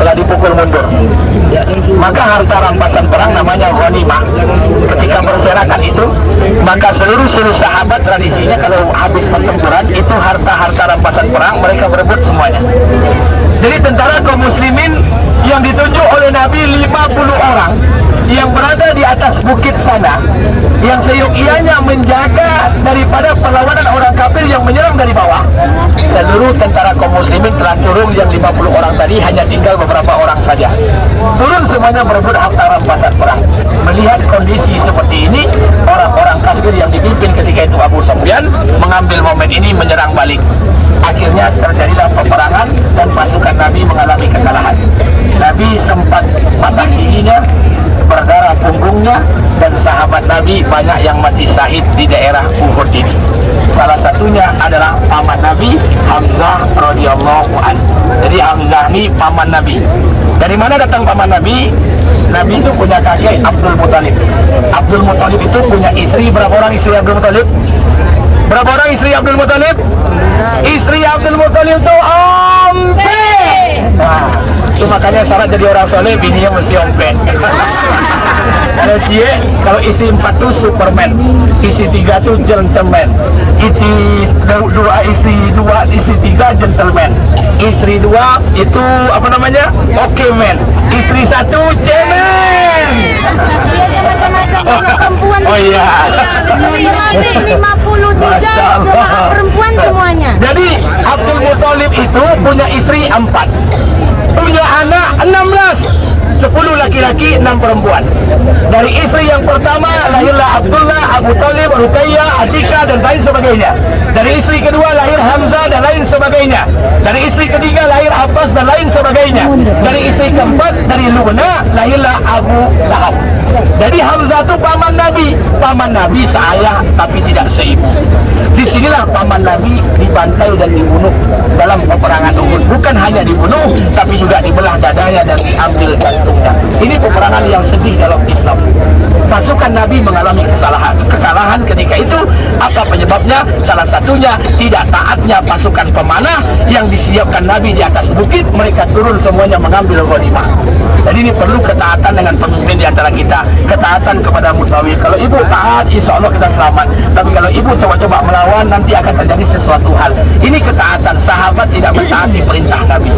telah dipukul mundur. Maka harta rampasan perang namanya ghanimah. Ketika berserakan itu, maka seluruh sahabat tradisinya kalau habis pertempuran itu harta rampasan perang mereka berebut semuanya. Jadi tentara kaum muslimin yang ditunjuk oleh Nabi 50 orang yang berada di atas bukit sana, yang seyogianya menjaga daripada perlawanan orang kafir yang menyerang dari bawah. Seluruh tentara kaum muslimin telah turun, yang 50 orang tadi hanya tinggal beberapa orang saja. Turun semuanya berebut harta rampasan perang. Melihat kondisi seperti ini, orang-orang kafir yang dipimpin ketika itu Abu Sufyan mengambil momen ini menyerang balik. Akhirnya terjadilah peperangan dan pasukan Nabi mengalami kekalahan. Nabi sempat patah giginya, berdarah punggungnya, dan sahabat Nabi banyak yang mati syahid di daerah Uhud ini. Salah satunya adalah paman Nabi, Hamzah radhiyallahu anhu. Jadi Hamzah ini paman Nabi. Dari mana datang paman Nabi? Nabi itu punya kakek Abdul Muthalib. Abdul Muthalib itu punya istri. Berapa orang istri Abdul Muthalib? Berapa orang istri Abdul Muthalib? Istri Abdul Muthalib itu ompe. Nah, itu makanya syarat jadi orang soleh, bininya mesti ompe. Kalau isi 4 tuh Superman, isi 3 tuh gentleman, isi 2 isi 3 gentleman, istri 2 itu apa namanya? Oke man, istri 1 cemen. Dia ada macam-macam juga perempuan. Oh iya. 153 semua perempuan semuanya. Jadi Abdul Muthalib itu punya istri 4, punya anak 16. 10 laki-laki, 6 perempuan. Dari istri yang pertama lahirlah Abdullah, Abu Talib, Ruqayyah, Atika, dan lain sebagainya. Dari istri kedua lahir Hamzah dan lain sebagainya. Dari istri ketiga lahir Abbas dan lain sebagainya. Dari istri keempat, dari Lubna, lahirlah Abu Lahab. Jadi Hamzah itu paman Nabi. Paman Nabi seayah tapi tidak seibu. Disinilah paman Nabi dibantai dan dibunuh dalam peperangan Uhud. Bukan hanya dibunuh, tapi juga dibelah dadanya dan diambil jantungnya. Ini peperangan yang sedih dalam Islam. Pasukan Nabi mengalami kekalahan ketika itu. Apa penyebabnya? Salah satunya tidak taatnya pasukan pemanah yang disiapkan Nabi di atas bukit. Mereka turun semuanya mengambil ghanimah. Jadi ini perlu ketaatan dengan pemimpin di antara kita. Ketaatan kepada Musawi. Kalau ibu taat, insya Allah kita selamat. Tapi kalau ibu coba-coba melawan, nanti akan terjadi sesuatu hal. Ini ketaatan. Sahabat tidak mentaati perintah Nabi.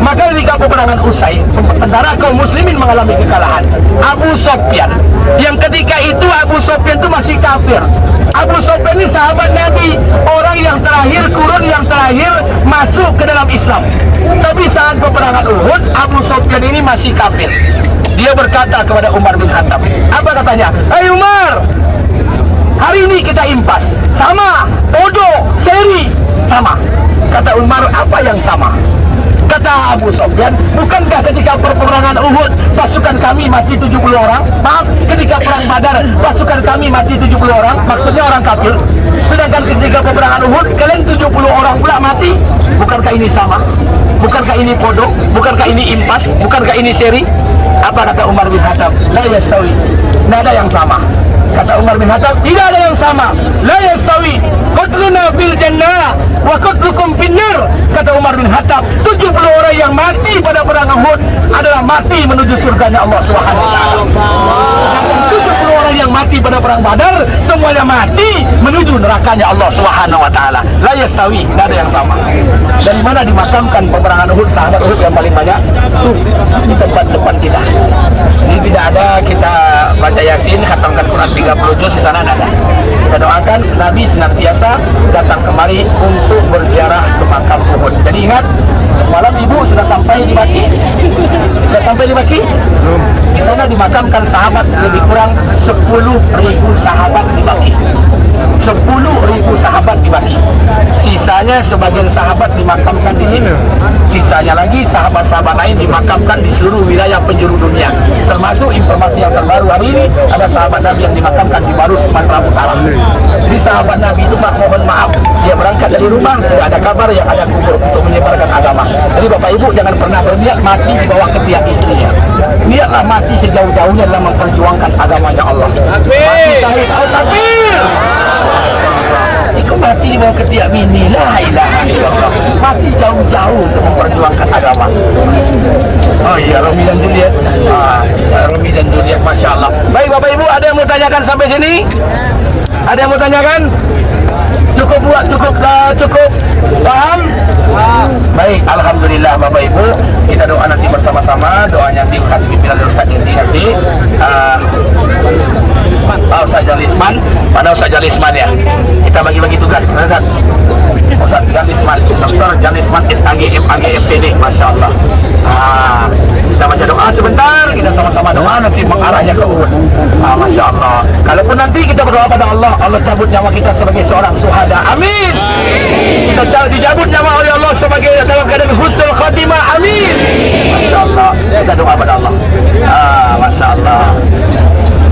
Maka ketika peperangan usai, tentara kaum muslimin mengalami kekalahan. Abu Sufyan, yang ketika itu Abu Sufyan itu masih kafir. Abu Sufyan ini sahabat Nabi, orang yang terakhir, kurun yang terakhir masuk ke dalam Islam. Tapi saat peperangan Uhud, Abu Sufyan ini masih kafir. Dia berkata kepada Umar bin Khattab, apa katanya? Hai Umar, hari ini kita impas, sama, bodoh, seri, sama. Kata Umar, apa yang sama? Kata Abu Sufyan, bukankah ketika peperangan Uhud pasukan kami mati 70 orang? Maaf, ketika perang Badar pasukan kami mati 70 orang, maksudnya orang kafir. Sedangkan ketika peperangan Uhud kalian 70 orang pula mati. Bukankah ini sama? Bukankah ini bodoh? Bukankah ini impas? Bukankah ini seri? Apa kata Umar bin Khattab? La yastawi. Tidak ada yang sama. Kata Umar bin Khattab, tidak ada yang sama. La yastawi. Qatluna fil jannah wa qatlukum fin nar. Kata Umar bin Khattab, 70 orang yang mati pada perang Uhud adalah mati menuju surganya Allah Subhanahu wa taala. 70 orang yang mati pada perang Badar semuanya mati menuju nerakanya Allah Subhanahu wa taala. La yastawi, tidak ada yang sama. Dari mana dimakamkan peperangan Uhud, sahabat Uhud yang paling banyak? Tuh, di tempat depan kita. Ini tidak ada kita baca Yasin, khatamkan Quran 30 juz di sana tidak ada. Kita doakan Nabi senantiasa datang kemari untuk berziarah ke makam Uhud. Jadi ingat, malam ibu sudah sampai di Baki. Sudah sampai di Baki? Belum. Di sana dimakamkan sahabat lebih kurang 10.000 sahabat di Baki. 10.000 sahabat di Baki. Sisanya sebagian sahabat dimakamkan di sini. Sisanya lagi sahabat-sahabat lain dimakamkan di seluruh wilayah penjuru dunia. Termasuk informasi yang terbaru hari ini, ada sahabat Nabi yang dimakamkan di Baru, Sumatera Utara. Jadi sahabat Nabi itu mohon maaf, dia berangkat dari rumah, tidak ada kabar yang ada kubur untuk menyebarkan agama. Jadi Bapak Ibu jangan pernah berniat mati di bawah ketiak istrinya. Niatlah mati sejauh-jauhnya dalam memperjuangkan agamanya Allah. Mati syahid, al-takbir. Ikut mati di bawah ketiak bini. La ilaha illallah. Mati jauh-jauh untuk memperjuangkan agama. Oh iya, Romeo dan Juliet. Romeo dan Juliet, Masya Allah. Baik Bapak Ibu, ada yang mau tanyakan sampai sini? Ada yang mau tanyakan? Cukup buat, cukup paham? Baik, Alhamdulillah Bapak Ibu. Kita doa nanti bersama-sama. Doanya diangkat pimpinan Ustaz Indi nanti. Ustaz Jalisman. Mana Ustaz Jalisman ya? Kita bagi-bagi tugas. Ustaz Jalisman, Dr. Jalisman SAGM AGFTD, Masya Allah. Kita baca doa sebentar, kita sama-sama doa nanti mengarahnya ke Uhud. Masya Allah. Kalaupun nanti kita berdoa pada Allah, Allah cabut nyawa kita sebagai seorang syuhada. Amin. Kita dijabut nyawa oleh Allah sebagai dalam keadaan husnul khatimah. Amin. Masya Allah. Kita doa pada Allah. Masya Allah.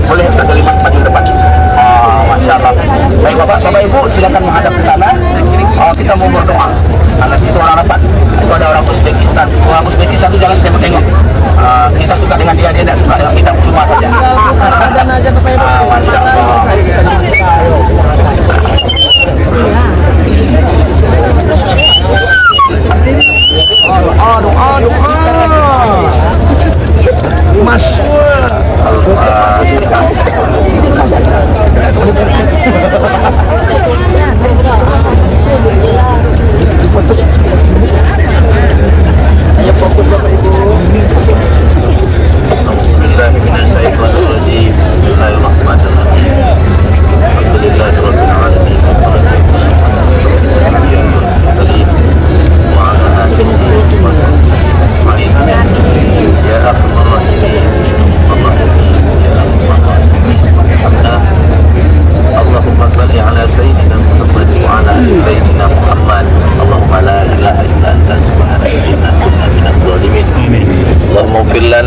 Boleh Ustaz Jalisman maju depan. Masya Allah. Baik Bapak Ibu, silakan menghadap ke sana. Kita mau berdoa. Nanti itu orang rapat. Itu ada orang Uzbekistan. Orang Uzbekistan itu jangan tengok-tengok. Kita suka dengan dia tidak suka dengan kita, cuma saja. Masya Allah.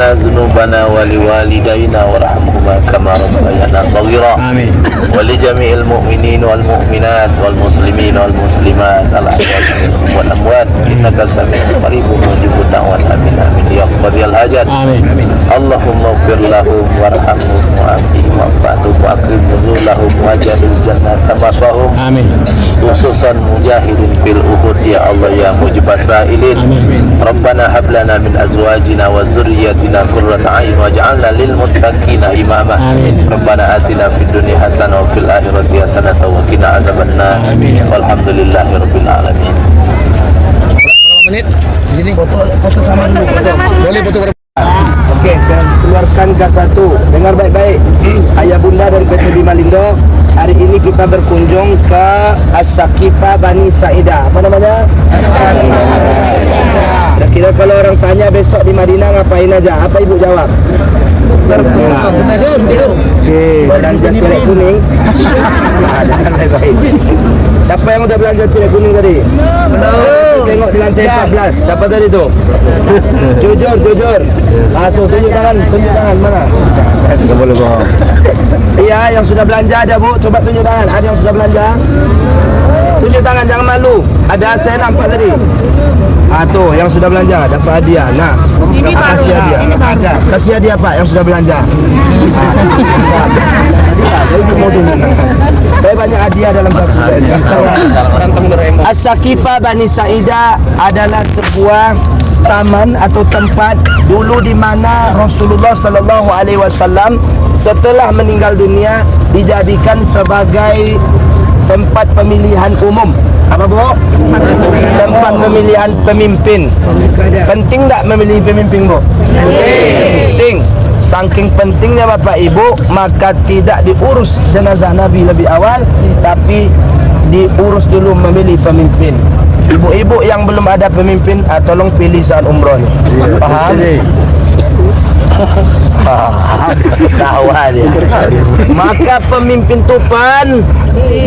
ذنوبنا ولوالدينا وارحمهما كما ربيانا صغيرا آمين ولجميع المؤمنين والمؤمنات والمسلمين والمسلمات الأحياء منهم والأموات إنك سميع قريب مجيب الدعوات آمين آمين يا قاضي الحاجات آمين اللهم اغفر لهم وارحمهم وعافهم واعف عنهم وأكرم نزلهم واجعل الجنة مسواهم آمين خصوصا مجاهدين في الأحد يا الله يا مجيب السائلين ربنا هب لنا من أزواجنا وذرياتنا قرة أعين واجعلنا للمتقين إماما ربنا آتنا في الدنيا حسنة وفي الآخرة حسنة وقنا عذاب النار والحمد لله رب العالمين. Menit di sini foto sama dulu. Boleh foto berapa? Oke, saya keluarkan gas satu. Dengar baik-baik. Ayah bunda dari PT Bima Lindo. Hari ini kita berkunjung ke As-Saqifa Bani Sa'idah. Apa namanya? Kira kalau orang tanya besok di Madinah ngapain aja? Apa ibu jawab? Berpulang. Oke, belanja celek kuning. Jangan baik-baik. Siapa yang udah belanja celek kuning tadi? Tengok di lantai 14. Siapa tadi tu? Jujur. Tuh tunjuk tangan mana? Enggak boleh bohong. Iya, yang sudah belanja ada Bu. Coba tunjuk tangan. Ada yang sudah belanja? Tunjuk tangan, jangan malu. Ada saya nampak tadi. Tuh yang sudah belanja dapat hadiah. Nah, kasih hadiah. Kasih hadiah Pak yang sudah belanja. Saya banyak hadiah dalam satu. As-Saqifa Bani Sa'idah adalah sebuah taman atau tempat dulu di mana Rasulullah sallallahu alaihi wasallam setelah meninggal dunia dijadikan sebagai tempat pemilihan umum. Apa Bu? Tempat pemilihan pemimpin. Penting tak memilih pemimpin Bu? Penting. Saking pentingnya Bapak Ibu, maka tidak diurus jenazah Nabi lebih awal, tapi diurus dulu memilih pemimpin. Ibu-ibu yang belum ada pemimpin, tolong pilih saat umroh ni. Faham? Tawa dia. Maka pemimpin tu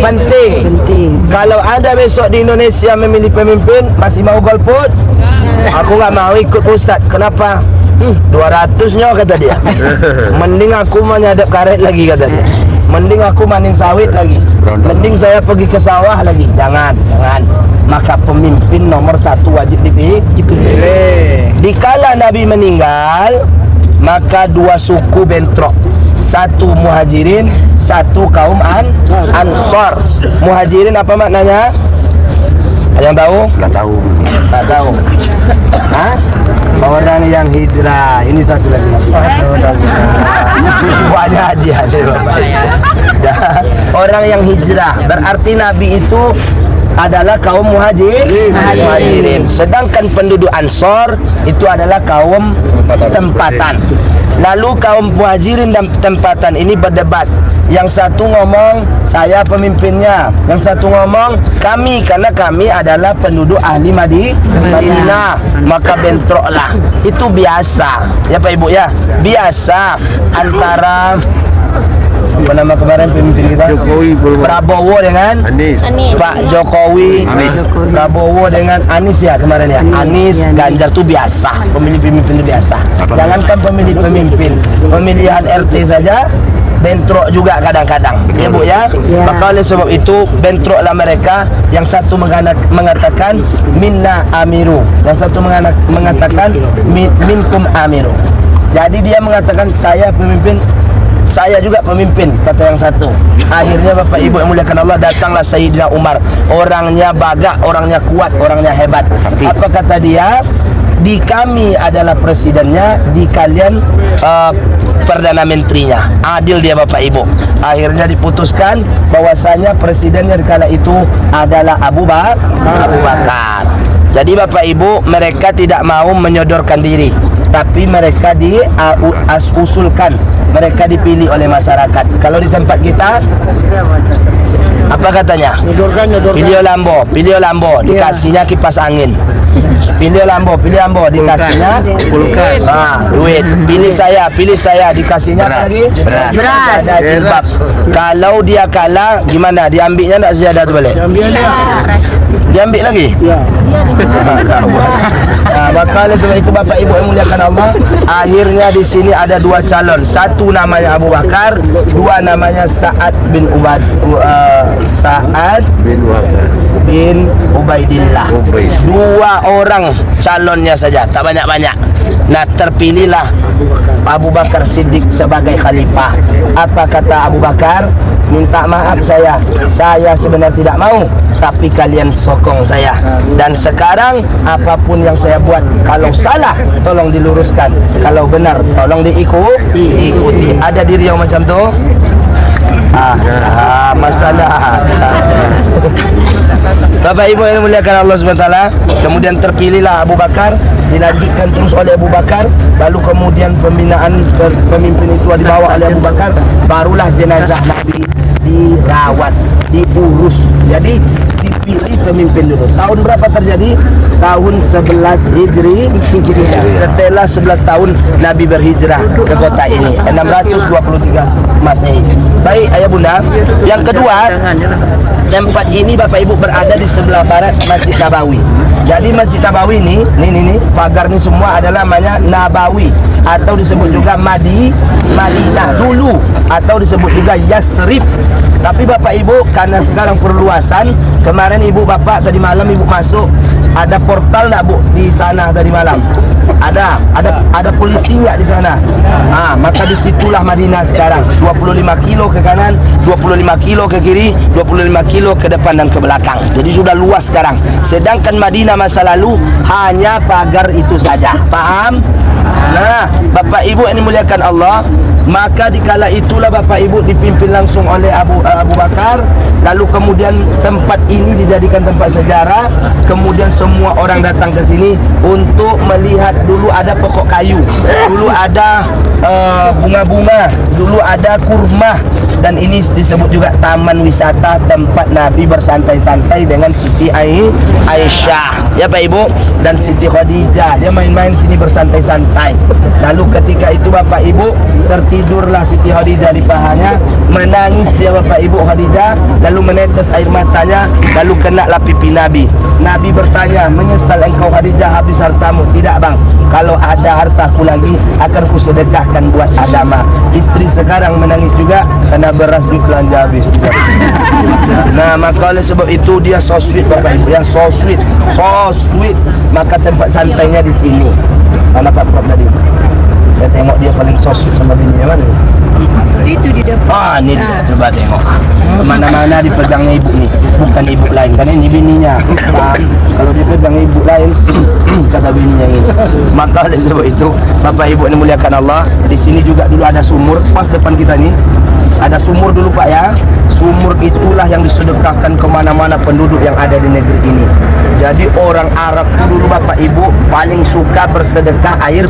penting. Kalau ada besok di Indonesia memilih pemimpin masih mau golput, aku nggak mau ikut Ustaz. Kenapa? 200-nya kata dia. Mending aku menyadap karet lagi kata dia. Mending aku maning sawit lagi. Mending saya pergi ke sawah lagi. Jangan. Maka pemimpin nomor 1 wajib dipilih. Dikala Nabi meninggal, maka dua suku bentrok. satu Muhajirin, satu kaum Ansor. Muhajirin apa maknanya? Ada yang tahu? Nggak tahu. Tak tahu. Hah? Orang yang hijrah. Ini satu lagi. Banyak hadiah dari Bapak. Ya. Orang yang hijrah berarti Nabi itu adalah kaum muhajirin. Sedangkan penduduk Ansor itu adalah kaum tempatan. Lalu kaum muhajirin dan tempatan ini berdebat. Yang satu ngomong saya pemimpinnya, yang satu ngomong kami, karena kami adalah penduduk ahli Madinah. Maka bentroklah. Itu biasa ya Pak Ibu ya, biasa antara siapa nama kemarin pemimpin kita? Jokowi, Prabowo dengan Anies. Pak Jokowi, Prabowo dengan Anies ya kemarin ya. Anies, Ganjar itu biasa, pemilih-pemimpin itu biasa. Jangankan pemilih-pemimpin, pemilihan RT saja bentrok juga kadang-kadang, ya Bu ya. Maka oleh sebab itu bentroklah mereka. Yang satu mengatakan minna amiru, yang satu mengatakan minkum amiru. Jadi dia mengatakan saya pemimpin, saya juga pemimpin, kata yang satu. Akhirnya Bapak Ibu yang muliakan Allah, datanglah Sayyidina Umar. Orangnya bagak, orangnya kuat, orangnya hebat. Apa kata dia? Di kami adalah presidennya, di kalian Perdana Menterinya. Adil dia Bapak Ibu. Akhirnya diputuskan bahwasanya presidennya kala itu adalah Abu Bakar. Jadi Bapak Ibu, mereka tidak mau menyodorkan diri, tapi mereka diusulkan, mereka dipilih oleh masyarakat. Kalau di tempat kita apa katanya? Pilih Lambo, dikasihnya kipas angin. Pilih Lambo, dikasihnya kulkas. Duit. Pilih saya, dikasihnya apa lagi? Beras. Ada jilbab. Kalau dia kalah, gimana? Diambilnya enggak sejadah tu balik? Diambil lagi? Ya. Maka oleh sebab itu Bapak Ibu yang muliakan Allah, akhirnya di sini ada dua calon. Satu namanya Abu Bakar, dua namanya Sa'ad bin Ubaidillah. Dua orang calonnya saja, tak banyak-banyak. Nah, terpilihlah Abu Bakar Siddiq sebagai khalifah. Apa kata Abu Bakar? Minta maaf saya sebenarnya tidak mau, tapi kalian sokong saya. Dan sekarang apapun yang saya buat, kalau salah tolong diluruskan, kalau benar tolong diikuti. Ada diri yang macam tu? Masalah. Bapak Ibu yang muliakan Allah SWT, kemudian terpilihlah Abu Bakar, dilanjutkan terus oleh Abu Bakar, lalu kemudian pembinaan pemimpin itu dibawa oleh Abu Bakar, barulah jenazah Nabi dirawat, diurus. Jadi dipilih pemimpin dulu. Tahun berapa terjadi? Tahun 11 Hijriah. Setelah 11 tahun Nabi berhijrah ke kota ini, 623 Masehi. Baik ayah bunda. Yang kedua, tempat ini Bapak Ibu berada di sebelah barat Masjid Nabawi. Jadi Masjid Nabawi ini pagar ini semua adalah namanya Nabawi, atau disebut juga Madinah dulu, atau disebut juga Yasrib. Tapi Bapak Ibu, karena sekarang perluasan, kemarin Ibu Bapak tadi malam Ibu masuk, ada portal enggak Bu di sana tadi malam? Ada polisi enggak di sana? Maka disitulah Madinah sekarang. 25 kilo ke kanan, 25 kilo ke kiri, 25 kilo ke depan dan ke belakang. Jadi sudah luas sekarang. Sedangkan Madinah masa lalu hanya pagar itu saja. Paham? Nah, Bapak Ibu yang dimuliakan Allah, maka dikala itulah Bapak Ibu dipimpin langsung oleh Abu Bakar. Lalu kemudian tempat ini dijadikan tempat sejarah. Kemudian semua orang datang ke sini untuk melihat. Dulu ada pokok kayu, dulu ada bunga-bunga, dulu ada kurma. Dan ini disebut juga taman wisata, tempat Nabi bersantai-santai dengan Siti Aisyah, ya Pak Ibu, dan Siti Khadijah. Dia main-main sini bersantai-santai. Lalu ketika itu Bapak Ibu, tertidurlah Siti Khadijah di pahanya, menangis dia Bapak Ibu Khadijah, lalu menetes air matanya, lalu kenalah pipi Nabi. Nabi bertanya, menyesal engkau Khadijah habis hartamu? Tidak bang, kalau ada hartaku lagi akan kusedekahkan buat agama. Istri sekarang menangis juga karena beras duit belanja habis. Nah, maka oleh sebab itu dia so sweet Bapak Ibu, yang so sweet. Maka tempat santainya di sini. Mana Pak Prof tadi? Saya tengok dia paling so sweet sama bininya mana? Ni dia, coba tengok. Mana-mana dipegangnya ibu ni, bukan ibu lain. Kan ini bininya. Kalau dipegang ibu lain, kata bininya ini. Maka oleh sebab itu, Bapak Ibu yang dimuliakan Allah, di sini juga dulu ada sumur pas depan kita ni. Ada sumur dulu Pak ya. Sumur itulah yang disedekahkan kemana-mana penduduk yang ada di negeri ini. Jadi orang Arab dulu Bapak Ibu paling suka bersedekah air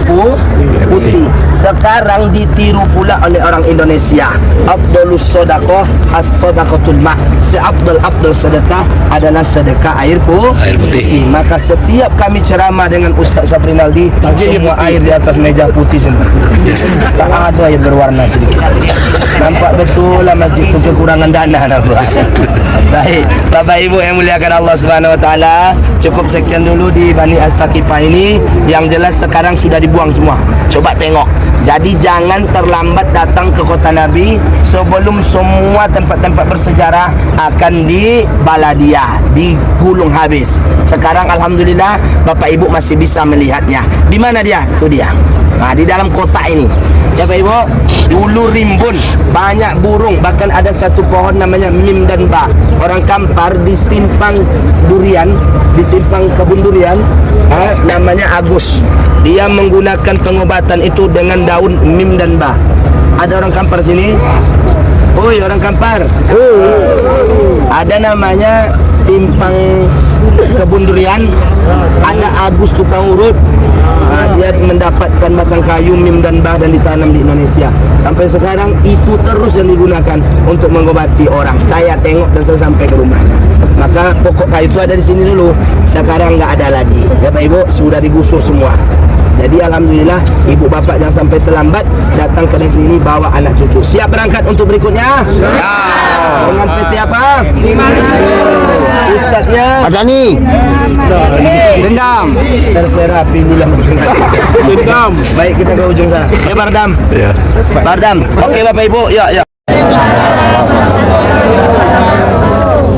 putih. Sekarang ditiru pula oleh orang Indonesia. Afdalus sedekah as-sedaqatul ma'. Seabdul sedekah adalah sedekah air putih. Maka setiap kami ceramah dengan Ustaz Safrinaldi, semua air di atas meja putih semua. Tak ada air berwarna sedikit. Nampak betul lah masjid itu kekurangan dana nampak. Baik, Bapak Ibu yang muliakan Allah Subhanahu wa taala, cukup sekian dulu di Bani As-Saqifah ini. Yang jelas sekarang sudah dibuang semua. Coba tengok. Jadi jangan terlambat datang ke kota Nabi sebelum semua tempat-tempat bersejarah akan dibaladiah, digulung habis. Sekarang alhamdulillah Bapak Ibu masih bisa melihatnya. Di mana dia? Itu dia. Nah, di dalam kota ini. Ya Bapak Ibu, dulu rimbun, banyak burung, bahkan ada satu pohon namanya mim dan ba. Orang Kampar di simpang durian, di simpang kebun durian, namanya Agus. Dia menggunakan pengobatan itu dengan daun mim dan ba. Ada orang Kampar sini? Oi, orang Kampar. Ada namanya simpang kebun durian, ada Agus tukang urut. Dia mendapatkan batang kayu mim dan bah dan ditanam di Indonesia. Sampai sekarang itu terus yang digunakan untuk mengobati orang. Saya tengok dan saya sampai ke rumah. Maka pokok kayu itu ada di sini dulu. Sekarang nggak ada lagi. Bapak Ibu sudah digusur semua. Jadi alhamdulillah ibu bapak jangan sampai terlambat datang ke negeri ini bawa anak cucu. Siap berangkat untuk berikutnya? Ya. Dengan PT apa? Ustaznya? Adani. Dendam. Terserah pilihlah masing-masing. Dendam. Baik kita ke ujung sana. Ya Bardam. Ya. Bardam. Oke Bapak Ibu. Ya.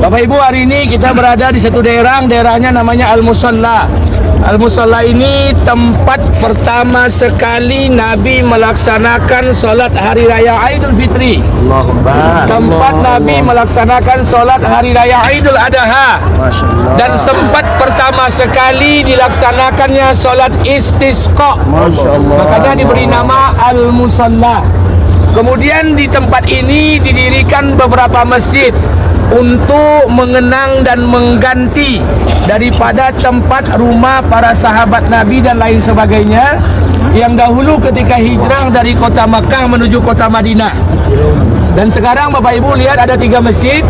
Bapak Ibu, hari ini kita berada di satu daerahnya namanya Al-Musalla. Al-Musalla ini tempat pertama sekali Nabi melaksanakan solat Hari Raya Aidul Fitri. Tempat Nabi melaksanakan solat Hari Raya Aidul Adha. Dan tempat pertama sekali dilaksanakannya solat istisqa. Makanya diberi nama Al-Musalla. Kemudian di tempat ini didirikan beberapa masjid untuk mengenang dan mengganti daripada tempat rumah para sahabat Nabi dan lain sebagainya yang dahulu ketika hijrah dari kota Makkah menuju kota Madinah. Dan sekarang Bapak Ibu lihat ada 3 masjid.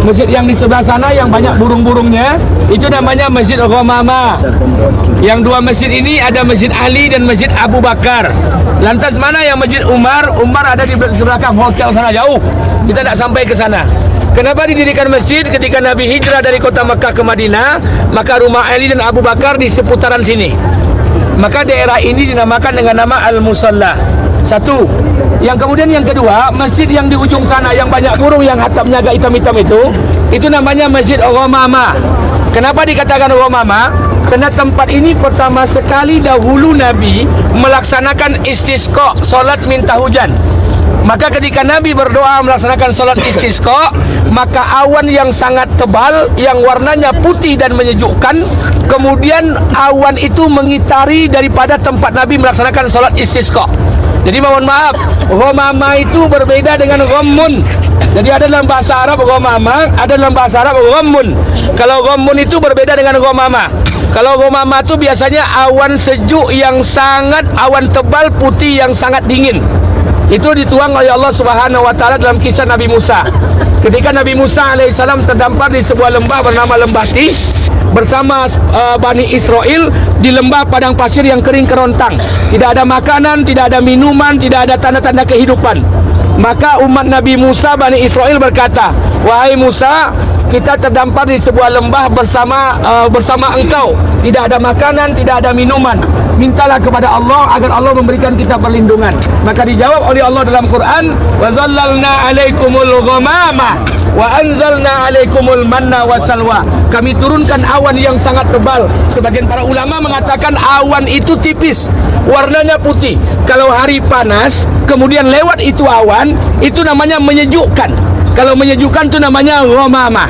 Masjid yang di sebelah sana yang banyak burung-burungnya itu namanya Masjid Ghamamah. Yang 2 masjid ini ada Masjid Ali dan Masjid Abu Bakar. Lantas mana yang Masjid Umar? Umar ada di sebelah hotel sana jauh. Kita tak sampai ke sana. Kenapa didirikan masjid ketika Nabi hijrah dari kota Makkah ke Madinah? Maka rumah Ali dan Abu Bakar di seputaran sini. Maka daerah ini dinamakan dengan nama Al-Musalla. Satu. Yang kemudian yang kedua, masjid yang di ujung sana yang banyak burung yang atapnya agak hitam-hitam itu namanya Masjid Ghamamah. Kenapa dikatakan Ghamamah? Karena tempat ini pertama sekali dahulu Nabi melaksanakan istisqa, solat minta hujan. Maka ketika Nabi berdoa melaksanakan solat istisqa, maka awan yang sangat tebal yang warnanya putih dan menyejukkan, kemudian awan itu mengitari daripada tempat Nabi melaksanakan solat istisqa. Jadi mohon maaf, Ghamamah itu berbeda dengan Ghammun. Jadi ada dalam bahasa Arab Ghamamah, ada dalam bahasa Arab Ghammun. Kalau Ghammun itu berbeda dengan Ghamamah. Kalau Ghamamah itu biasanya awan sejuk yang sangat, awan tebal putih yang sangat dingin. Itu dituang oleh Allah Subhanahu wa taala dalam kisah Nabi Musa. Ketika Nabi Musa alaihissalam terdampar di sebuah lembah bernama Lembah Tih bersama Bani Israel di lembah padang pasir yang kering kerontang. Tidak ada makanan, tidak ada minuman, tidak ada tanda-tanda kehidupan. Maka umat Nabi Musa Bani Israel berkata, "Wahai Musa, kita terdampar di sebuah lembah bersama engkau. Tidak ada makanan, tidak ada minuman. Mintalah kepada Allah agar Allah memberikan kita perlindungan. Maka dijawab oleh Allah dalam Quran, wa zallalna alaikumul ghamama wa anzalna alaikumul manna wassalwa. Kami turunkan awan yang sangat tebal. Sebagian para ulama mengatakan awan itu tipis, warnanya putih. Kalau hari panas, kemudian lewat itu awan, itu namanya menyejukkan. Kalau menyejukkan itu namanya ghamamah.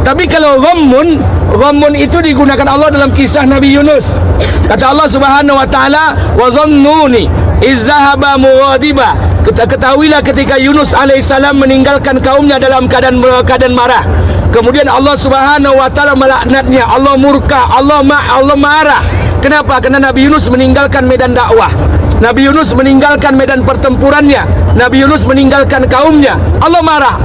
Tapi kalau ghammun itu digunakan Allah dalam kisah Nabi Yunus. Kata Allah Subhanahu wa taala, wa zannuni izzahaba mughadiba. Ketahuilah ketika Yunus alaihissalam meninggalkan kaumnya dalam keadaan marah. Kemudian Allah Subhanahu wa taala melaknatnya, Allah murka, Allah marah. Kenapa? Karena Nabi Yunus meninggalkan medan dakwah. Nabi Yunus meninggalkan medan pertempurannya. Nabi Yunus meninggalkan kaumnya. Allah marah.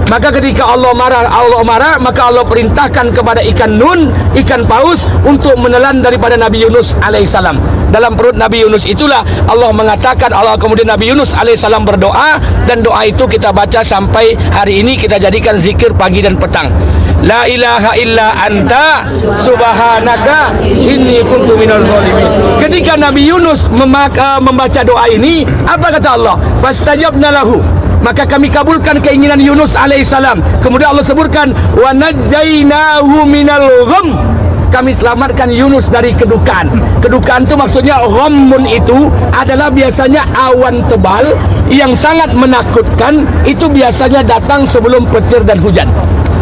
Maka ketika Allah marah, maka Allah perintahkan kepada ikan nun, ikan paus untuk menelan daripada Nabi Yunus alaihissalam. Dalam perut Nabi Yunus itulah Allah mengatakan, kemudian Nabi Yunus alaihissalam berdoa, dan doa itu kita baca sampai hari ini, kita jadikan zikir pagi dan petang. La ilaha illa anta subhanaka inni kuntu minal zalimin. Ketika Nabi Yunus membaca doa ini, apa kata Allah? Fastajabna lahu, maka kami kabulkan keinginan Yunus alaihissalam. Kemudian Allah sebutkan, wa najjainahu minal gham, kami selamatkan Yunus dari kedukaan. Kedukaan itu maksudnya, ghammun itu adalah biasanya awan tebal yang sangat menakutkan. Itu biasanya datang sebelum petir dan hujan.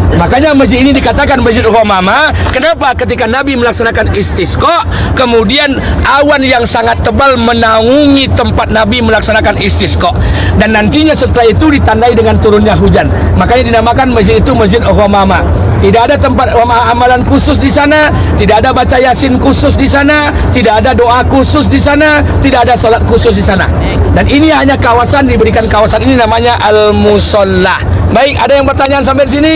Makanya masjid ini dikatakan Masjid Ghamamah. Kenapa? Ketika Nabi melaksanakan istisqa, kemudian awan yang sangat tebal menaungi tempat Nabi melaksanakan istisqa, dan nantinya setelah itu ditandai dengan turunnya hujan. Makanya dinamakan masjid itu Masjid Ghamamah. Tidak ada tempat amalan khusus di sana, tidak ada baca yasin khusus di sana, tidak ada doa khusus di sana, tidak ada salat khusus di sana. Dan ini hanya kawasan, diberikan kawasan ini namanya Al-Musallah. Baik, ada yang bertanya sampai di sini?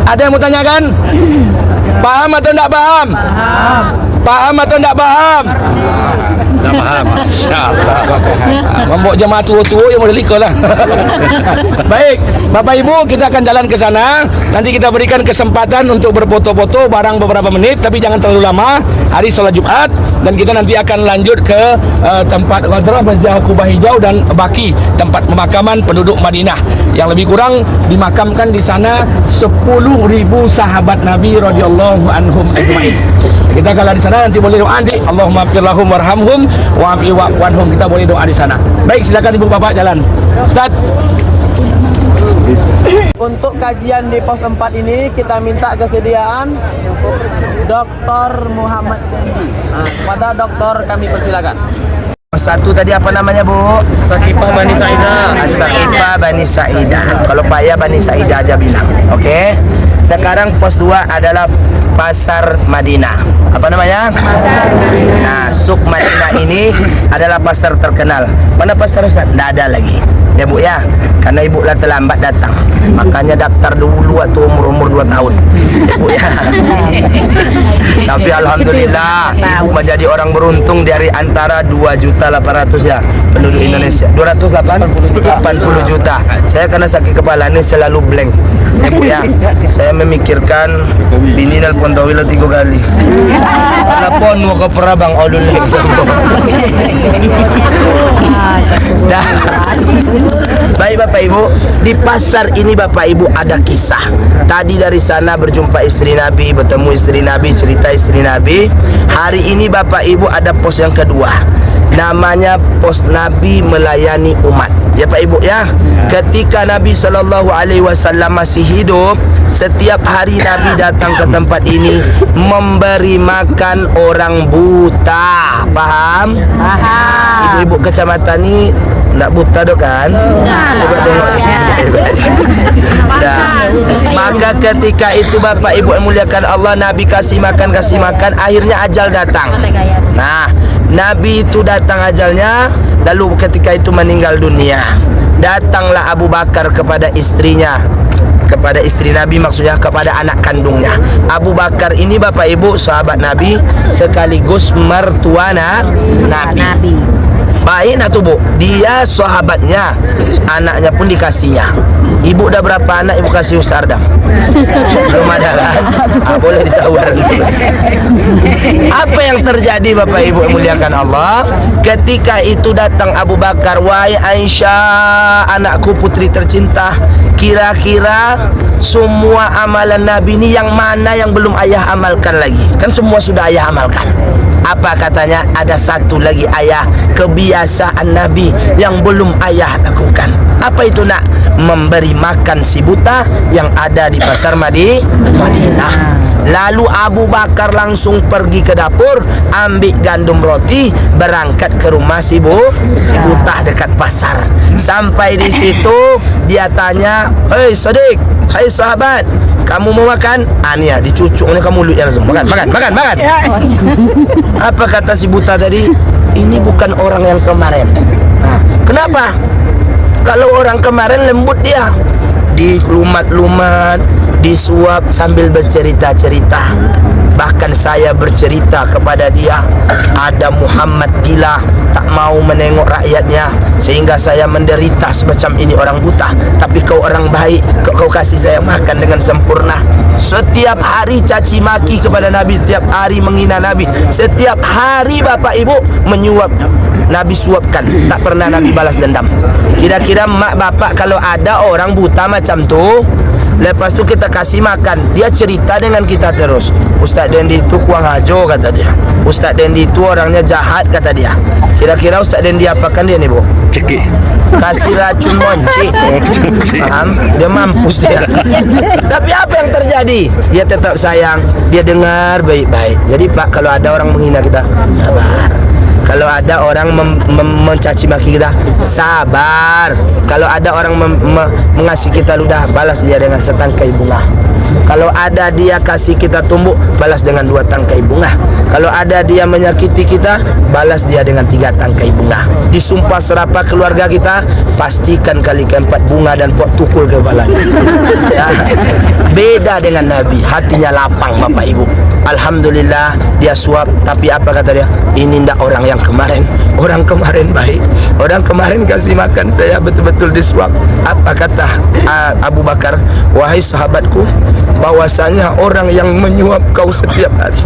Ada yang mau tanyakan? Paham atau tidak paham? Paham atau tidak paham? Tak paham. InsyaAllah. Membawa jemaah tua-tua yang boleh likor lah. Baik, Bapak Ibu, kita akan jalan ke sana. Nanti kita berikan kesempatan untuk berfoto-foto barang beberapa menit, tapi jangan terlalu lama. Hari sholat Jumat, dan kita nanti akan lanjut ke tempat Ghadrah, Masjid Kubah Hijau dan Baki, tempat pemakaman penduduk Madinah. Yang lebih kurang dimakamkan di sana 10.000 sahabat Nabi radhiyallahu anhum ajmain. Kita kalau di sana nanti boleh doa nanti, Allahumma fir lahum warhamhum wa'afi wa'anhum. Kita boleh doa di sana. Baik, silakan Ibu Bapak jalan. Ustaz. Untuk kajian di pos 4 ini kita minta kesediaan Dr. Muhammad Dendi. Kepada dokter kami persilakan. Satu tadi apa namanya, Bu? Sakifah Bani Sa'idah. As-Sakifah Bani Sa'idah. Kalau Paya Bani Sa'idah aja bilang. Oke. Sekarang pos 2 adalah Pasar Madinah. Apa namanya? Nah, Suk Madinah ini adalah pasar terkenal. Mana pasar Ustaz? Tidak ada lagi. Ya Bu ya, karena Ibu lah terlambat datang. Makanya daftar dulu waktu umur 2 tahun. Ya Bu ya. Tapi alhamdulillah Ibu menjadi orang beruntung dari antara 2.800.000 ya penduduk Indonesia. 280 juta. Saya karena sakit kepala ini selalu blank. Ya Bu ya. Saya memikirkan bini nelpon Tawila 3 kali. Telepon mau ke Perabang Odul. Dah. Baik Bapak Ibu, di pasar ini Bapak Ibu ada kisah. Tadi dari sana berjumpa istri Nabi, bertemu istri Nabi, cerita istri Nabi. Hari ini Bapak Ibu ada pos yang kedua. Namanya pos Nabi melayani umat. Ya Pak Ibu ya. Ketika Nabi SAW masih hidup, setiap hari Nabi datang ke tempat ini memberi makan orang buta. Paham? Paham. Ibu-ibu kecamatan ini nak buta dok kan? Coba tengok di sini. Maka ketika itu Bapak Ibu yang muliakan Allah, Nabi kasih makan, akhirnya ajal datang. Nah, Nabi itu datang ajalnya, lalu ketika itu meninggal dunia. Datanglah Abu Bakar kepada istrinya, kepada istri Nabi, maksudnya kepada anak kandungnya. Abu Bakar ini Bapak Ibu sahabat Nabi sekaligus mertua Nabi. Baik nak tu Bu. Dia sahabatnya, anaknya pun dikasihnya. Ibu dah berapa anak ibu kasih Ustaz Ardam? Belum ada kan? Boleh ditawar. Apa yang terjadi Bapak Ibu yang muliakan Allah? Ketika itu datang Abu Bakar, wahai Aisyah, anakku putri tercinta, kira-kira semua amalan Nabi ini yang mana yang belum ayah amalkan lagi? Kan semua sudah ayah amalkan. Apa katanya? Ada satu lagi ayah, kebiasaan Nabi yang belum ayah lakukan. Apa itu nak? Memberi makan si buta yang ada di pasar Madinah. Lalu Abu Bakar langsung pergi ke dapur, ambil gandum roti, berangkat ke rumah si buta dekat pasar. Sampai di situ dia tanya, "Hei Sadiq, hai sahabat, kamu mau makan?" Nia dicucuknya ke mulutnya langsung. Makan. Apa kata si buta tadi? Ini bukan orang yang kemarin. Kenapa? Kalau orang kemarin lembut dia, dilumat-lumat, disuap sambil bercerita-cerita. Bahkan saya bercerita kepada dia, ada Muhammad gila, tak mau menengok rakyatnya, sehingga saya menderita semacam ini orang buta. Tapi kau orang baik, kau kasih saya makan dengan sempurna. Setiap hari caci maki kepada Nabi, setiap hari menghina Nabi, setiap hari Bapak Ibu menyuap Nabi, suapkan. Tak pernah Nabi balas dendam. Kira-kira mak bapak kalau ada orang buta macam tu, lepas tu kita kasih makan, dia cerita dengan kita terus. Ustaz Dendi itu kurang ajo kata dia. Ustaz Dendi itu orangnya jahat kata dia. Kira-kira Ustaz Dendi apakan dia ni Bu? Cekik. Kasih racun moncik. Paham? Dia mampus dia. Tapi apa yang terjadi? Dia tetap sayang. Dia dengar baik-baik. Jadi Pak, kalau ada orang menghina kita, sabar. Kalau ada orang mencaci maki kita, sabar. Kalau ada orang mengasih kita ludah, balas dia dengan setangkai bunga. Kalau ada dia kasih kita tumbuk, balas dengan 2 tangkai bunga. Kalau ada dia menyakiti kita, balas dia dengan 3 tangkai bunga. Disumpah serapah keluarga kita, pastikan kali keempat bunga dan pot tukul ke kepalanya. Ya. Beda dengan Nabi, hatinya lapang Bapak Ibu. Alhamdulillah dia suap. Tapi apa kata dia? Ini ndak orang yang kemarin. Orang kemarin baik. Orang kemarin kasih makan saya betul-betul disuap. Apa kata Abu Bakar? Wahai sahabatku, bahwasanya orang yang menyuap kau setiap hari,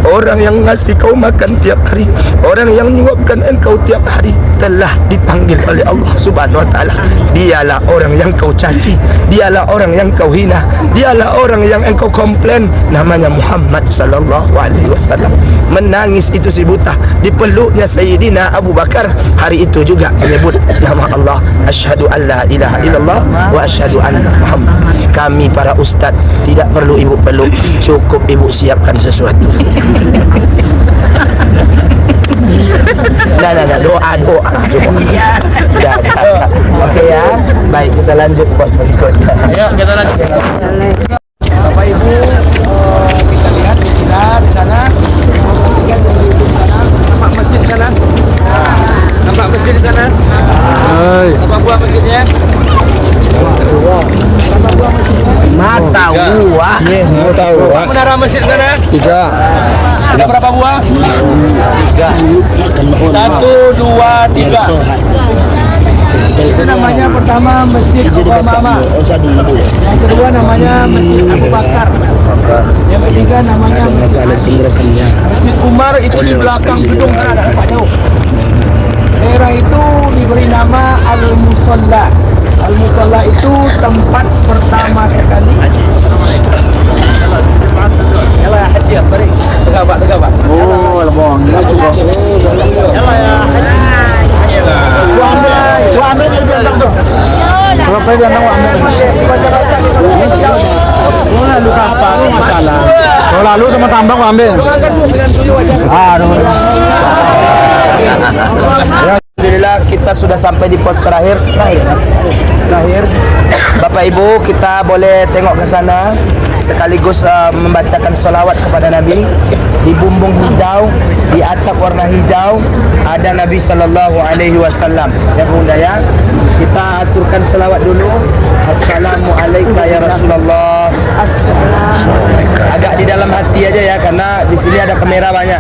orang yang ngasih kau makan tiap hari, orang yang menyuapkan engkau tiap hari, telah dipanggil oleh Allah Subhanahu wa taala. Dialah orang yang kau caci, dialah orang yang kau hina, dialah orang yang engkau komplain, namanya Muhammad sallallahu alaihi wasallam. Menangis itu si buta, dipeluknya Sayyidina Abu Bakar. Hari itu juga menyebut nama Allah, asyhadu an la ilaha illallah wa asyhadu anna Muhammad. Kami para ustaz tidak perlu ibu peluk, cukup ibu siapkan sesuatu. Nah, doa. Dah. Okey ya. Baik, kita lanjut pos berikutnya. Ayo kita lanjut. Bapak Ibu, kita lihat di sana. Nampak masjid di sana. Nampak masjid di sana. Nampak buah masjidnya. Mata buah. Menara masjid di sana. 3. Ada berapa buah? 1, 2, 3. Itu namanya pertama Masjid Obama. Yang kedua namanya Masjid Abu Bakar. Yang ketiga namanya Masjid Umar, itu di belakang gedung sana, ada nampak jauh. Daerah itu diberi nama Al-Musalla. Al-Musalla itu tempat pertama sekali. Yalah haji beri. Tegak. Oh, lebong. Yalah ya haji. Gua ambil di belakang tu. Berapa dia nak ambil? Gua lalu apa? Masalah. Gua lalu sama tambang gua ambil. Alhamdulillah kita sudah sampai di pos terakhir. Bapak Ibu, kita boleh tengok ke sana sekaligus membacakan solawat kepada Nabi. Di bumbung hijau, di atap warna hijau ada Nabi sallallahu alaihi wasallam. Ya Bunda ya. Kita aturkan selawat dulu. Assalamualaikum ya Rasulullah. Agak di dalam hati aja ya, karena di sini ada kamera banyak.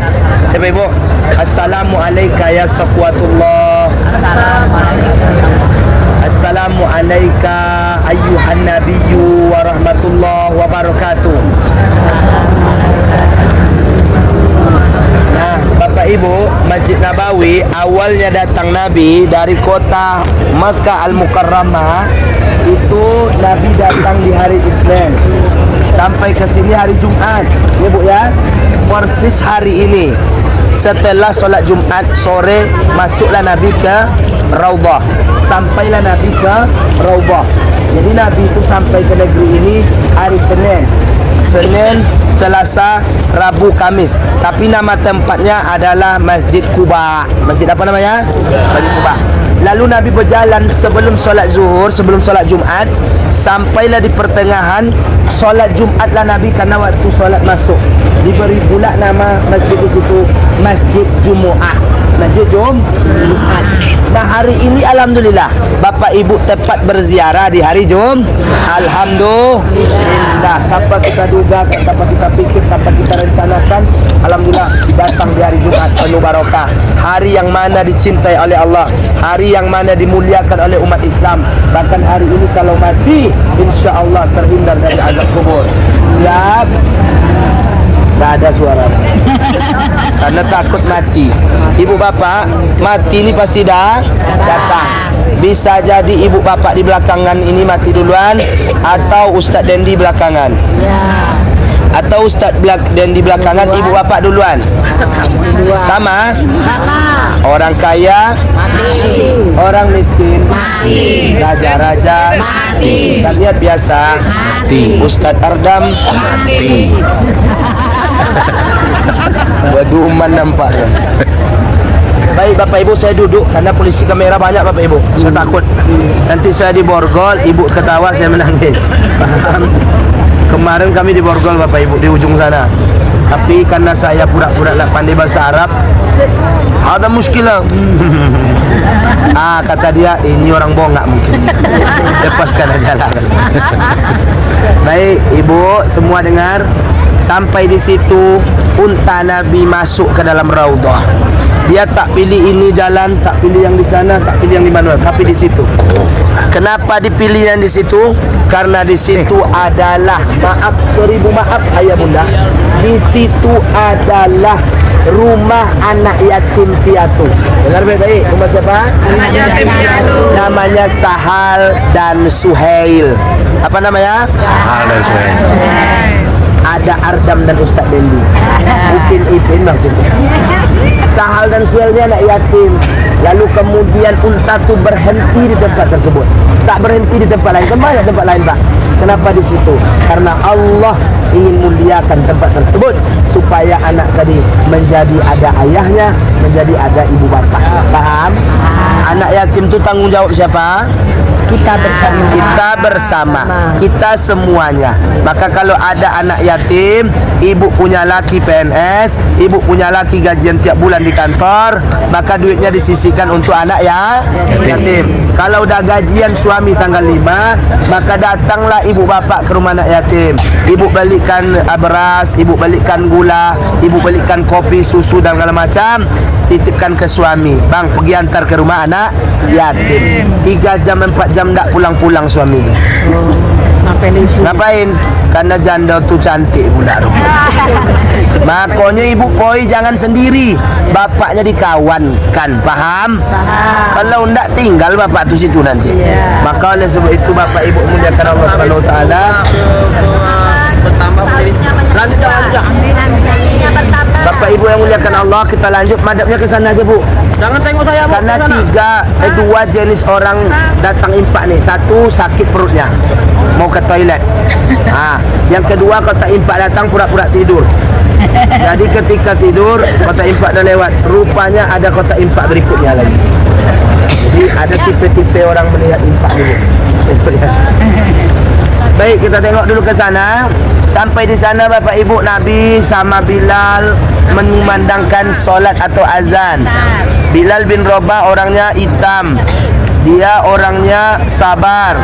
Ya Ibu. Assalamualaikum ya Safwatullah. warahmatullah. Assalamu alayka ayyuhan nabiyyu warahmatullahi wabarakatuh. Nah, Bapak Ibu, Masjid Nabawi awalnya datang Nabi dari kota Makkah Al-Mukarramah. Itu Nabi datang di hari Isnin sampai ke sini hari Jumat. Ya Bu ya, persis hari ini. Setelah solat Jumat sore masuklah Nabi ke Raudhah. Sampailah Nabi ke Raudhah. Jadi Nabi itu sampai ke negeri ini hari Senin, Selasa, Rabu, Kamis. Tapi nama tempatnya adalah Masjid Quba. Masjid apa namanya? Masjid Quba. Lalu Nabi berjalan sebelum solat zuhur, sebelum solat Jumat. Sampailah di pertengahan solat Jumatlah Nabi karena waktu solat masuk. Diberi pula nama masjid di situ Masjid Jumu'ah. Masjid Jumat. Nah hari ini alhamdulillah Bapak Ibu tepat berziarah di hari Jumat. Alhamdulillah. Tanpa kita duga, tanpa kita pikir, tanpa kita rencanakan, alhamdulillah datang di hari Jumat penuh barokah. Hari yang mana dicintai oleh Allah, hari yang mana dimuliakan oleh umat Islam. Bahkan hari ini kalau mati, insya Allah terhindar dari azab kubur. Siap? Tak ada suara karena takut mati. Ibu bapak mati ini pasti dah datang. Bisa jadi ibu bapak di belakangan ini mati duluan, atau Ustaz Dendi belakangan, atau Ustaz Dendi belakangan, ibu bapak duluan. Sama? Orang kaya mati, orang miskin mati, raja-raja mati, rakyat biasa mati, Ustaz Ardam mati. Waduman nampak. Baik Bapak Ibu, saya duduk karena polisi kamera banyak Bapak Ibu. Saya takut nanti saya diborgol, ibu ketawa, saya menangis. Paham? Kemarin kami diborgol Bapak Ibu di ujung sana. Tapi karena saya pura-pura nak pandai bahasa Arab, ada muskilah. Kata dia, ini orang bongak mungkin. Lepaskan aja lah. Baik Ibu, semua dengar. Sampai di situ unta Nabi masuk ke dalam Raudhah. Dia tak pilih ini jalan, tak pilih yang di sana, tak pilih yang di mana, tapi di situ. Kenapa dipilih yang di situ? Karena di situ adalah, maaf, seribu maaf ayah bunda, di situ adalah rumah anak yatim piatu. Dengar baik-baik, rumah siapa? Anak yatim piatu. Namanya Sahal dan Suhail. Apa namanya? Sahal dan Suhail. Ada Ardam dan Ustaz Dendi. Ipin maksudnya. Sahal dan Suhailnya anak yatim. Lalu kemudian unta tu berhenti di tempat tersebut. Tak berhenti di tempat lain. Kemana tempat lain Pak? Kenapa di situ? Karena Allah ingin muliakan tempat tersebut supaya anak tadi menjadi ada ayahnya, menjadi ada ibu bapa. Paham? Anak yatim tu tanggung jawab siapa? Kita bersama. Kita bersama. Kita semuanya. Maka kalau ada anak yatim, ibu punya laki PNS, ibu punya laki gajian tiap bulan di kantor, maka duitnya disisihkan untuk anak ya yatim. Kalau udah gajian suami tanggal 5, maka datanglah ibu bapak ke rumah anak yatim. Ibu belikan beras, ibu belikan gula, ibu belikan kopi, susu dan segala macam, titipkan ke suami. Bang, pergi antar ke rumah anak yatim. 3 jam 4 jam tak pulang-pulang suami. Ngapain? Karena janda tu cantik pula. Makanya ibu poi jangan sendiri, bapaknya dikawankan. Paham? Kalau ndak tinggal bapak tu situ nanti. Maka oleh sebab itu bapak ibu muliakan Allah Subhanahu wa taala. Bertambah lanjut. Bapak ibu yang muliakan Allah, kita lanjut madhabnya ke sana aja Bu. Jangan tengok saya Bu. Karena 2 jenis orang datang impak nih. Satu sakit perutnya, mau ke toilet. Yang kedua kota impak datang pura-pura tidur. Jadi ketika tidur kota impak dah lewat, rupanya ada kota impak berikutnya lagi. Jadi ada tipe-tipe orang melihat impak dulu. Baik, kita tengok dulu ke sana. Sampai di sana Bapak Ibu, Nabi sama Bilal mengumandangkan solat atau azan. Bilal bin Rabah orangnya hitam, dia orangnya sabar,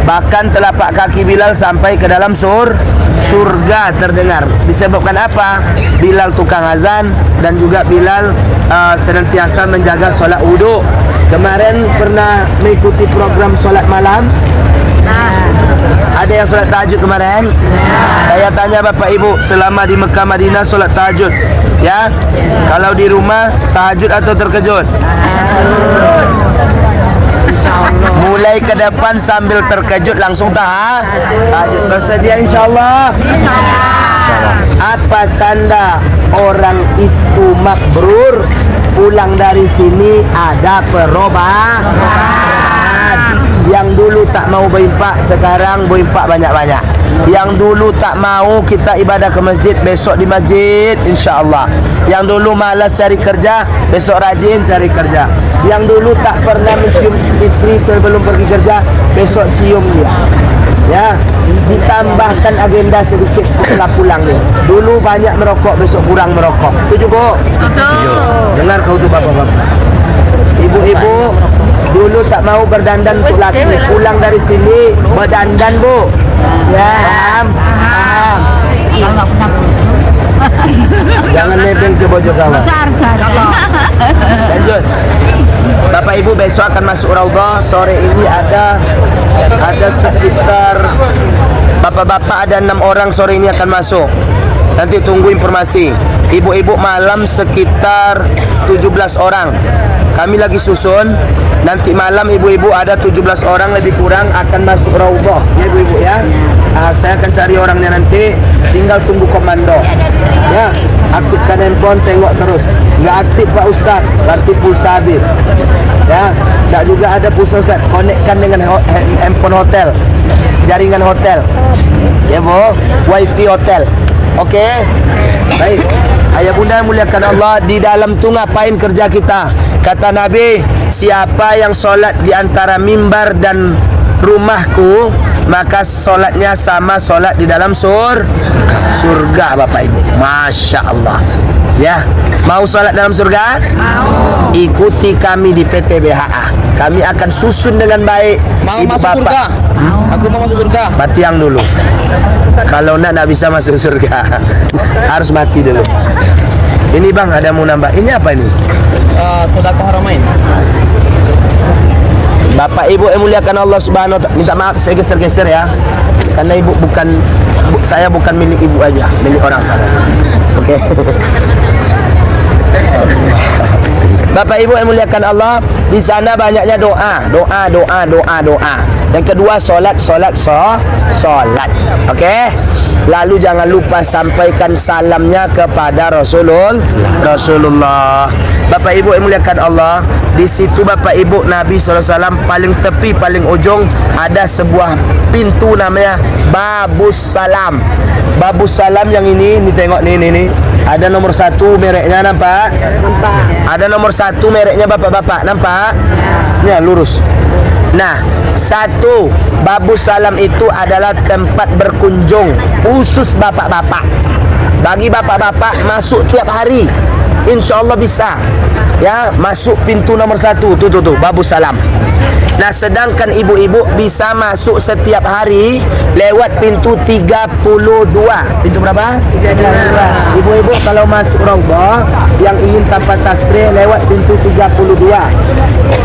Bahkan telapak kaki Bilal sampai ke dalam surga terdengar. Disebabkan apa? Bilal tukang azan dan juga Bilal senantiasa menjaga solat wudu. Kemarin pernah mengikuti program solat malam. Ada yang solat tahajud kemarin? Saya tanya Bapak Ibu, selama di Mekah Madinah solat tahajud, ya? Kalau di rumah tahajud atau terkejut? Mulai ke depan sambil terkejut langsung tahajud. Bersedia insyaallah? Apa tanda orang itu makbrur? Pulang dari sini ada perubahan. Yang dulu tak mau berimpak, sekarang berimpak banyak-banyak. Yang dulu tak mau kita ibadah ke masjid, besok di masjid insyaallah. Yang dulu malas cari kerja, besok rajin cari kerja. Yang dulu tak pernah mencium istri sebelum pergi kerja, besok cium dia. Ya, ditambahkan agenda sedikit setelah pulang dia. Dulu banyak merokok, besok kurang merokok. Setuju, Bu? Setuju. Dengar kau tu bapak-bapak. Ibu-ibu dulu tak mau berdandan untuk laki, pulang dari sini berdandan, Bu. Ya, paham. Jangan nebeng ke bojong kawan. Lanjut. Bapak Ibu besok akan masuk Raudhah. Sore ini ada sekitar bapak-bapak ada 6 orang sore ini akan masuk. Nanti tunggu informasi. Ibu-ibu malam sekitar 17 orang. Kami lagi susun. Nanti malam ibu-ibu ada 17 orang lebih kurang akan masuk Raudhah. Ya ibu-ibu ya. Saya akan cari orangnya nanti. Tinggal tunggu komando. Ya, aktifkan handphone, tengok terus. Nggak aktif Pak Ustaz, berarti pulsa habis. Ya, nggak juga ada pulsa Ustaz. Konekkan dengan handphone hotel, jaringan hotel. Ya Bu, wifi hotel. Oke, baik. Ayah bunda yang muliakan Allah, di dalam tu ngapain kerja kita? Kata Nabi, siapa yang solat di antara mimbar dan rumahku, maka solatnya sama solat di dalam surga Bapak Ibu. Masya Allah. Ya, mau solat dalam surga? Mau. Ikuti kami di PT BHA. Kami akan susun dengan baik. Mau Ibu masuk Bapak. surga? Aku mau masuk surga. Mati yang dulu. Kalau nak bisa masuk surga, harus mati dulu. Ini bang, ada mau nambah. Ini apa ini? Sedekah Haramain. Bapak Ibu yang muliakan Allah Subhanahu wa taala, minta maaf saya geser-geser ya. Karena ibu saya bukan milik ibu aja, milik orang sana. Oke. Bapak Ibu yang muliakan Allah, di sana banyaknya doa. Yang kedua solat. Oke. Lalu jangan lupa sampaikan salamnya kepada Rasulullah. Bapak Ibu yang muliakan Allah, di situ Bapak Ibu Nabi SAW paling tepi, paling ujung ada sebuah pintu namanya Babus Salam. Babus Salam yang ini tengok nih. Ada nomor 1 mereknya, nampak? Ada nomor 1 mereknya bapak-bapak, nampak? Ya, lurus. Nah, 1 Babus Salam itu adalah tempat berkunjung khusus bapak-bapak. Bagi bapak-bapak masuk tiap hari, insya Allah bisa. Ya, masuk pintu nomor 1 tuh Babus Salam. Nah, sedangkan ibu-ibu bisa masuk setiap hari lewat pintu 32. Pintu berapa? 32. Ibu-ibu kalau masuk Raudhah yang ingin tanpa tasrih lewat pintu 32.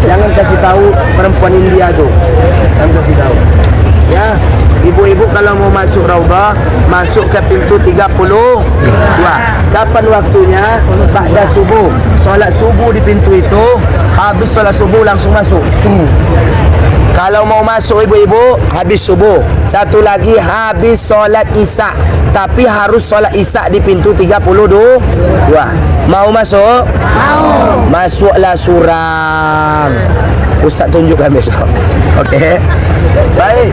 Jangan kasih tahu perempuan India tuh. Jangan kasih tahu. Ya, ibu-ibu kalau mau masuk Raudhah masuk ke pintu 32. Kapan waktunya? Ba'da subuh. Solat subuh di pintu itu, habis solat subuh langsung masuk. Kalau mau masuk ibu-ibu habis subuh. Satu lagi habis solat isya. Tapi harus solat isya di pintu 32. Mau masuk? Mau. Masuklah surang. Ustaz tunjukkan besok. Okey. Baik.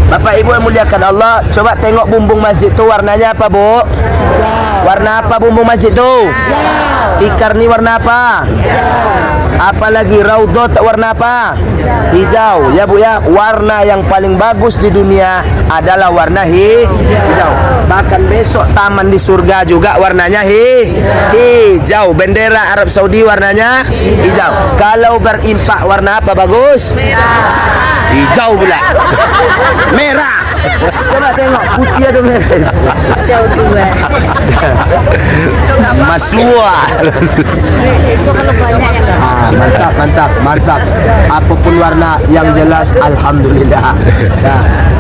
Bapak Ibu yang muliakan Allah, coba tengok bumbung masjid tu warnanya apa, Bu? Warna apa bumbung masjid tu? Tikar ni warna apa? Apalagi Raudhah tak warna apa? Hijau. Ya Bu ya, warna yang paling bagus di dunia adalah warna hijau. Bahkan besok taman di surga juga warnanya hijau. Bendera Arab Saudi warnanya hijau. Kalau berimpak warna apa bagus? Merah. Hijau pula. Merah. Coba tengok putih ada merah. Jauh dua. Masua. So kalau banyak yang Mantap, mantap, mantap. Apapun warna yang jelas, alhamdulillah. Ya.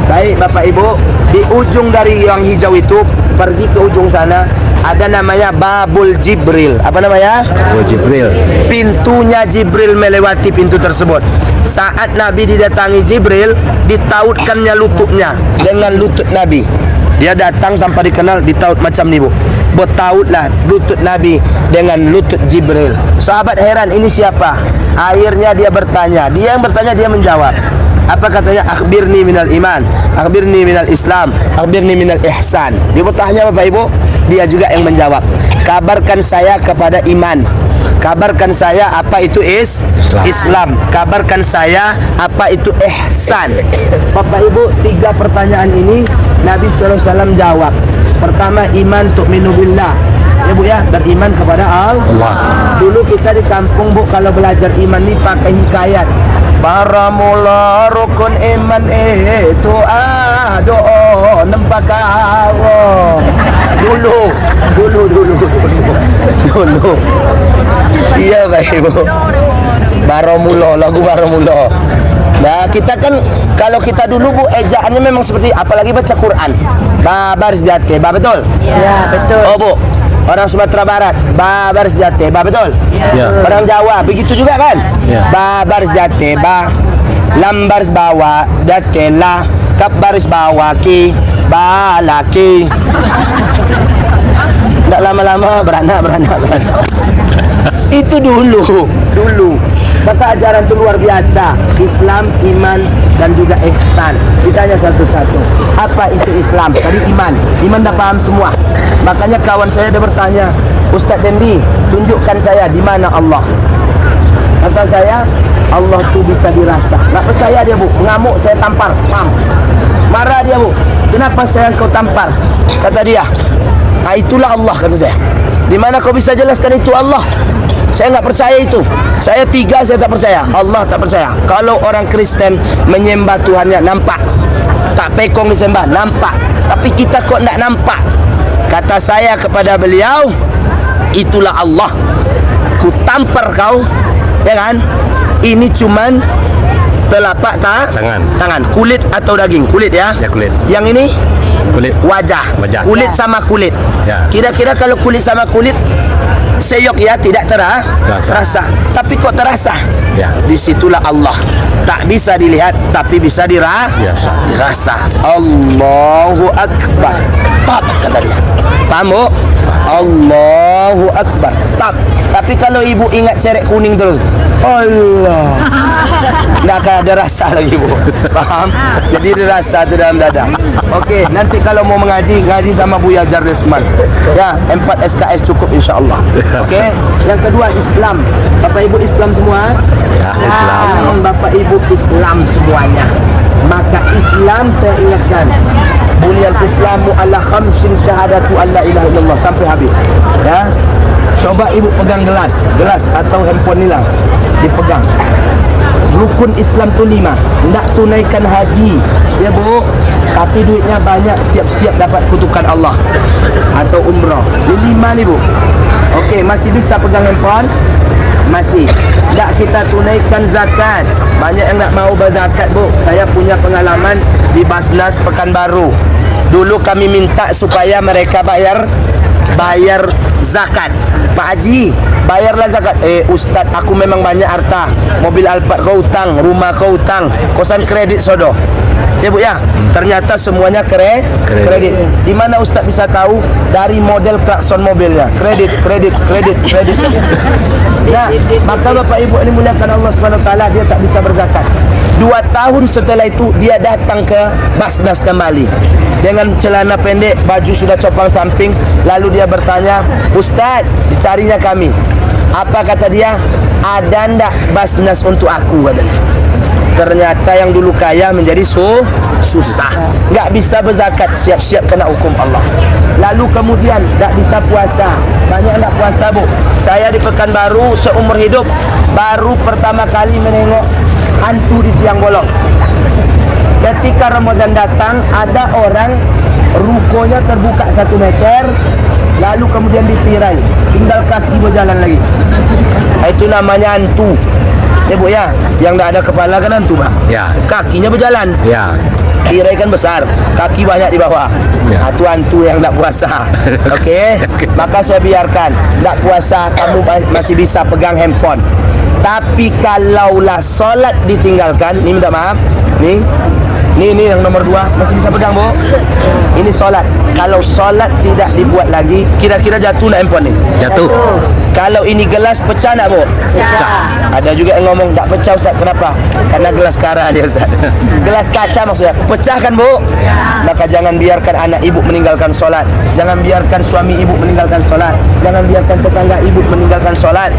Baik Bapak Ibu, di ujung dari yang hijau itu pergi ke ujung sana ada namanya Babul Jibril. Apa namanya? Babul Jibril. Pintunya Jibril melewati pintu tersebut. Saat Nabi didatangi Jibril, ditautkannya lututnya dengan lutut Nabi. Dia datang tanpa dikenal, ditaut macam ni, Bu. Bertautlah lutut Nabi dengan lutut Jibril. Sahabat heran, ini siapa? Akhirnya dia bertanya. Dia yang bertanya, dia menjawab. Apa katanya? Akhbirni minal iman, akhbirni minal islam, akhbirni minal ihsan. Dia bertanya Bapak Ibu, dia juga yang menjawab. Kabarkan saya kepada iman. Kabarkan saya apa itu Islam. Kabarkan saya apa itu ihsan. Bapak Ibu, 3 pertanyaan ini Nabi SAW jawab. Pertama, iman tu'minu billah. Ya Bu ya, beriman kepada Allah. Dulu kita di kampung Bu, kalau belajar iman ni pakai hikayat. Para mula rukun iman itu doa nempakawo. Dulu. Iya baik Bu. Baromulo, lagu Baromulo. Nah kita kan kalau kita dulu Bu ejaannya memang seperti, apalagi baca Quran. Babar sejati, betul? Ya, betul. Oh Bu, orang Sumatera Barat, babar sejati, betul? Ya. Orang Jawa begitu juga kan? Ya. Babar sejati, lambar bawa, datela, kabaris bawa ki, balaki. Tak lama-lama beranak. Itu dulu. Maka ajaran itu luar biasa. Islam, iman, dan juga ihsan. Ditanya satu-satu. Apa itu Islam? Tadi iman. Iman dah paham semua. Makanya kawan saya dia bertanya, Ustaz Dendi, tunjukkan saya di mana Allah. Kata saya, Allah tu bisa dirasa. Tak percaya dia Bu. Ngamuk saya tampar. Pam. Marah dia Bu. Kenapa saya kau tampar? Kata dia, itulah Allah, kata saya. Di mana kau bisa jelaskan itu Allah? Saya enggak percaya itu. Saya 3 saya tak percaya. Allah tak percaya. Kalau orang Kristen menyembah Tuhannya nampak. Tak pekong disembah nampak. Tapi kita kok enggak nampak. Kata saya kepada beliau, itulah Allah. Ku tampar kau. Ya kan? Ini cuman telapak tangan. Kulit atau daging? Kulit ya? Ya, kulit. Yang ini? Kulit. Wajah. Kulit sama kulit. Ya. Kira-kira kalau kulit sama kulit seyok ya, tidak terasa. Tapi kok terasa? Ya. Disitulah Allah. Tak bisa dilihat tapi bisa dirasa. Allahu Akbar. Tap kata dia. Paham Bu? Allahu Akbar. Tap. Tapi kalau ibu ingat cerek kuning terus, Allah, tak akan ada rasa lagi Bu. Faham? Jadi dirasa tu dalam dada. Okey, nanti kalau mau mengaji, ngaji sama Buya Jarlisman. Ya, 4 SKS cukup insya-Allah. Okey. Yang kedua Islam. Bapak Ibu Islam semua? Ya, Islam. Bapak Ibu Islam semuanya. Maka Islam saya ingatkan, Buniyal Islamu ala khamsin syahadatu an la ilaha illallah, sampai habis. Ya. Coba ibu pegang gelas atau handphone ni lah, dipegang. Rukun Islam tu 5. Nak tunaikan haji, ya Bu, tapi duitnya banyak, siap-siap dapat kutukan Allah. Atau umrah. Ini 5 ni Bu. Okey, masih bisa pegang handphone? Masih. Tak kita tunaikan zakat. Banyak yang tak mau berzakat Bu. Saya punya pengalaman di Basnas Pekanbaru. Dulu kami minta supaya mereka bayar zakat. Pak Haji, bayarlah zakat. Ustaz, aku memang banyak harta. Mobil Alphard kau hutang, rumah kau hutang, kosan kredit sodoh. Ya Bu ya. Ternyata semuanya kredit. Di mana Ustaz bisa tahu? Dari model klakson mobilnya. Kredit. Nah, maka Bapak Ibu ini muliakan Allah SWT, dia tak bisa berzakat. 2 tahun setelah itu dia datang ke Basnas kembali dengan celana pendek, baju sudah copang samping. Lalu dia bertanya, Ustaz, dicarinya kami. Apa kata dia? Ada ndak Basnas untuk aku, katanya. Ternyata yang dulu kaya menjadi susah. Enggak bisa berzakat, siap-siap kena hukum Allah. Lalu kemudian enggak bisa puasa. Banyak enggak puasa Bu. Saya di Pekanbaru seumur hidup baru pertama kali menengok hantu di siang bolong. Ketika Ramadan datang, ada orang rukonya terbuka 1 meter, lalu kemudian ditirai, tinggal kaki berjalan lagi. Itu namanya hantu. Ya bu ya, yang tak ada kepala kan hantu pak. Ya. Kakinya berjalan. Ya. Tirai kan besar, kaki banyak di bawah. Ya. Itu hantu yang tak puasa. Okey, maka saya biarkan. Tak puasa, kamu masih bisa pegang handphone. Tapi kalaulah solat ditinggalkan, ni minta maaf, ni yang nomor 2 masih bisa pegang bu. Ini solat. Kalau solat tidak dibuat lagi, kira-kira jatuh nak handphone ni? Jatuh. Kalau ini gelas pecah nak bu? Pecah. Ada juga yang ngomong tak pecah Ustaz. Kenapa? Karena gelas kara dia Ustaz. Gelas kaca maksudnya. Pecah kan bu? Maka jangan biarkan anak ibu meninggalkan solat. Jangan biarkan suami ibu meninggalkan solat. Jangan biarkan tetangga ibu meninggalkan solat.